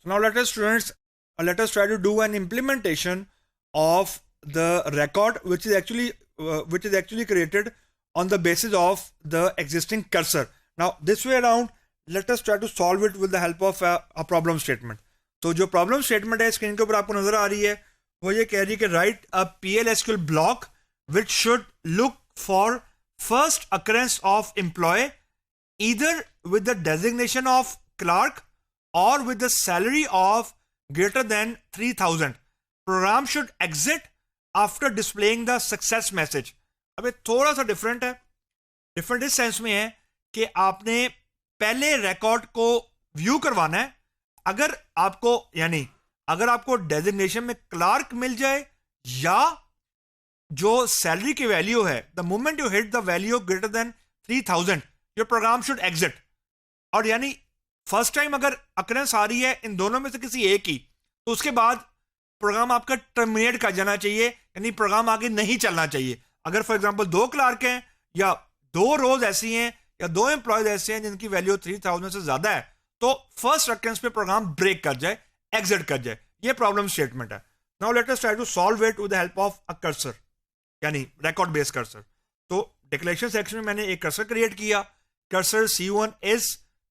So now let us try to do an implementation of the record which is actually created on the basis of the existing cursor. Now this way around, let us try to solve it with the help of a problem statement. तो जो problem statement है screen के ऊपर आपको नजर आ रही है वो ये कह रही है कि right a PL/SQL block which should look for first occurrence of employee either with the designation of clerk or with the salary of greater than 3000. Program should exit after displaying the success message. अब ये थोड़ा सा different है. Different इस sense में है कि आपने पहले रिकॉर्ड को व्यू करवाना है. अगर आपको डेजिग्नेशन में क्लार्क मिल जाए या जो सैलरी की वैल्यू है, the moment you hit the value greater than 3000 your programme should exit. और यानी फर्स्ट टाइम अगर अकरेंस आ रही है इन दोनों में से किसी एक की, तो उसके बाद प्रोग्राम आपका टर्मिनेट कर जाना चाहिए, यानी प्रोग्राम आगे नहीं चलना चाहिए. अगर फॉर एग्जांपल 2 क्लार्क हैं या 2 रोज ऐसी हैं या 2 एम्प्लॉयज ऐसे हैं जिनकी वैल्यू 3000 से ज्यादा है, तो फर्स्ट अकरेंस पे प्रोग्राम ब्रेक कर जाए, एग्जिट कर जाए. ये प्रॉब्लम स्टेटमेंट है. Now let us try to solve it with the help of a cursor, यानी रिकॉर्ड बेस्ड कर्सर. तो डिक्लेरेशन सेक्शन में मैंने एक कर्सर क्रिएट किया. Cursor C1 is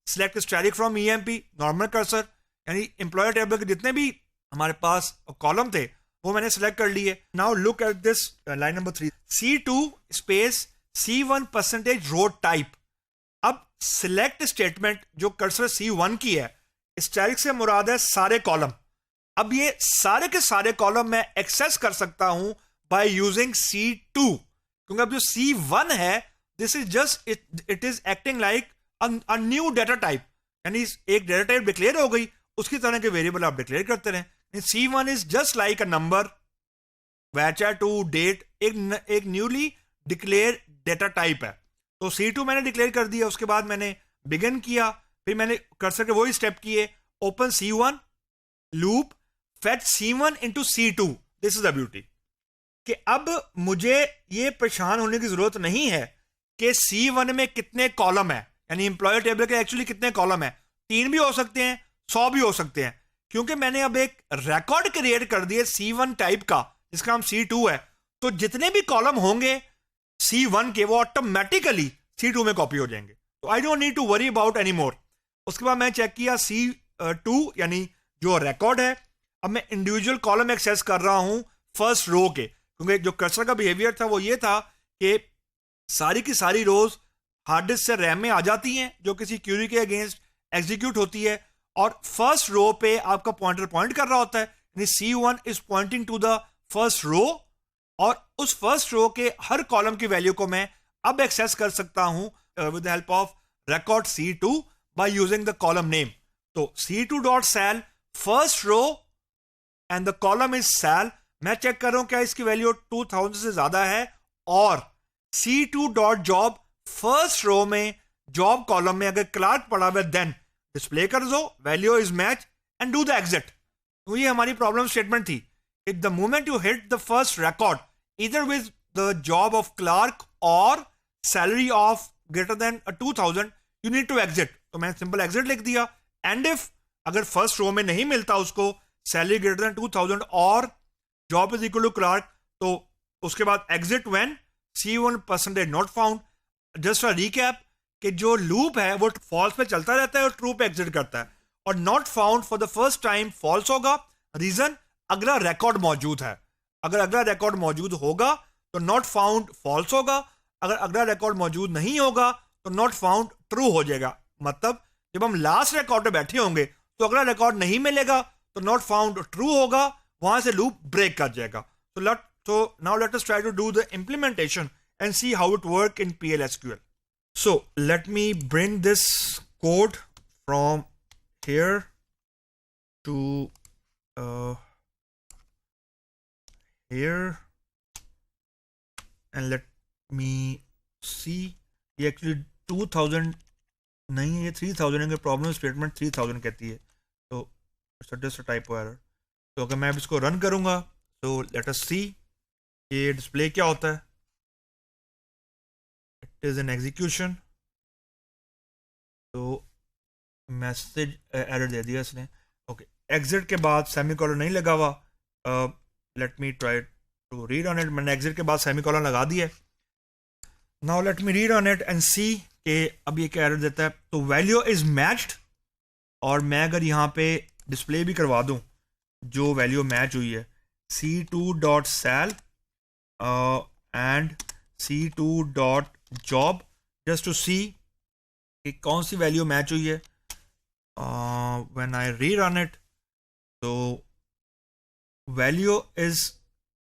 select static from EMP, normal cursor, यानी employer table के जितने भी हमारे पास कॉलम थे वो मैंने सिलेक्ट कर लिए. Now look at this line number 3, C2 space C1 percentage row type. अब सिलेक्ट स्टेटमेंट जो कर्सर C1 की है, स्टैटिक से मुराद है सारे कॉलम. अब ये सारे के सारे कॉलम मैं एक्सेस कर सकता हूं बाय यूजिंग C2, क्योंकि अब जो C1 है this is just it is acting like a new data type, यानी एक डेटा टाइप डिक्लेयर हो गई, उसकी तरह के वेरिएबल आप डिक्लेयर करते रहें. C1 is just like a number, वैचर टू डेट, एक न्यूली डिक्लेयर डेटा टाइप है. तो C2 मैंने डिक्लेयर कर दिया. उसके बाद मैंने बिगिन किया, फिर मैंने कर्सर के वही स्टेप किए, open C1 loop, fetch C1 into C2. This is the beauty कि अब मुझे ये परेशान होने की जरूरत नहीं है कि C1 में कितने कॉलम है, यानी एम्प्लॉयर टेबल के एक्चुअली कितने कॉलम है. 3 भी हो सकते हैं, 100 भी हो सकते हैं, क्योंकि मैंने अब एक रिकॉर्ड क्रिएट कर दिया C1 टाइप का जिसका नाम C2 है. तो जितने भी कॉलम होंगे C1 के वो ऑटोमेटिकली C2 में कॉपी हो जाएंगे. तो I don't need to worry about any more. उसके बाद मैं चेक किया C2 यानी जो रिकॉर्ड है. अब मैं इंडिविजुअल कॉलम एक्सेस कर रहा हूं फर्स्ट रो के, क्योंकि जो कर्सर का बिहेवियर था वो ये था कि सारी की सारी रोज हार्ड डिस्क से रैम में आ जाती हैं जो किसी क्यूरी के अगेंस्ट एग्जीक्यूट होती है, और फर्स्ट रो पे आपका पॉइंटर पॉइंट कर रहा होता है, यानी C1 is pointing to the first row, और उस फर्स्ट रो के हर कॉलम की वैल्यू को मैं अब एक्सेस कर सकता हूं with the help of record C2 by using the column name. तो C2.sal first row and the column is sal. मैं चेक कर रहा हूं क्या इसकी वैल्यू 2000 से ज्यादा है, और C2.job फर्स्ट रो में जॉब कॉलम में अगर क्लार्क पड़ा हुआ देन डिस्प्ले कर दो, value is match and do the exit. तो ये हमारी प्रॉब्लम स्टेटमेंट थी. If the moment you hit the first record, either with the job of clerk or salary of greater than 2000, you need to exit. तो मैं simple exit लिख दिया. And if अगर first row में नहीं मिलता उसको salary greater than 2000 और job is equal to clerk, तो उसके बाद exit when C1 percentage not found. Just a recap कि जो loop है वो false पे चलता रहता है और true पे exit करता है, और not found for the first time false होगा. Reason अगला रिकॉर्ड मौजूद है. अगर अगला रिकॉर्ड मौजूद होगा तो नॉट फाउंड फॉल्स होगा, अगर अगला रिकॉर्ड मौजूद नहीं होगा तो नॉट फाउंड ट्रू हो जाएगा. मतलब जब हम लास्ट रिकॉर्ड पे बैठे होंगे तो अगला रिकॉर्ड नहीं मिलेगा तो नॉट फाउंड ट्रू होगा, वहां से लूप ब्रेक कर जाएगा. So now let us try to do the implementation and see how it work in PL/SQL. So let me bring this code from here to here and let me see. ये actually 2000 नहीं है, ये 3000 है. Problem statement 3000 कहती है, तो just typo error. तो अगर मैं अब इसको रन करूंगा तो लेट अस सी ये डिस्प्ले क्या होता है. It is an execution. तो मैसेज एरर दे दिया इसने. ओके, एग्जिट के बाद सेमीकोलन नहीं लगा हुआ, let me try to read on it. मैंने एग्जिट के बाद सेमीकोलन लगा दिया। Now let me read on it and see कि अब ये क्या एरर देता है। तो वैल्यू इज मैच्ड, और मैं अगर यहाँ पे डिस्प्ले भी करवा दूँ जो वैल्यू मैच हुई है, C2.sal and C2.job, just to सी कि कौन सी वैल्यू मैच हुई है। When I read on it, तो वैल्यू इज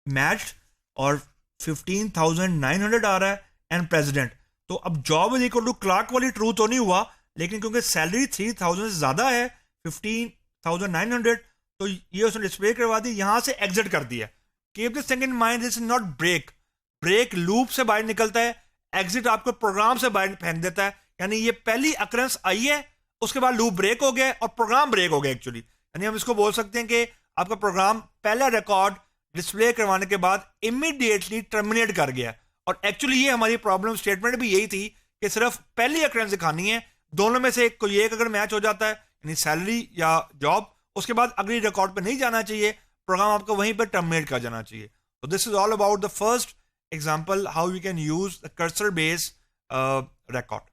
मैच्ड और 15,900 आ रहा है एंड प्रेसिडेंट। तो अब job is equal to clerk वाली ट्रू तो नहीं हुआ, लेकिन क्योंकि सैलरी 3,000 से ज़्यादा है 15,900, तो ये उसने डिस्प्ले करवा दी, यहां से एग्जिट कर दिया। Keep this thing in mind, this is not break. Break loop से बाहर निकलता है, एग्जिट आपको प्रोग्राम से बाहर फेंक देता है। यानी ये पहली अकरेंस आई है, उसके बाद लूप ब्रेक हो गया और प्रोग्राम ब्रेक हो गया एक्चुअली। यानी हम इसको बोल सकते हैं कि आपका प्रोग्राम पहला रिकॉर्ड डिस्प्ले करवाने के बाद इमीडिएटली टर्मिनेट कर गया। और एक्चुअली ये हमारी प्रॉब्लम स्टेटमेंट भी यही थी कि सिर्फ पहली अकरेंस दिखानी है, दोनों में से कोई एक अगर मैच हो जाता है यानी सैलरी या जॉब, उसके बाद अगली रिकॉर्ड पे नहीं जाना चाहिए, प्रोग्राम आपको वहीं पर टर्मिनेट कर जाना चाहिए। तो this is all about the first example how you can use the cursor based record.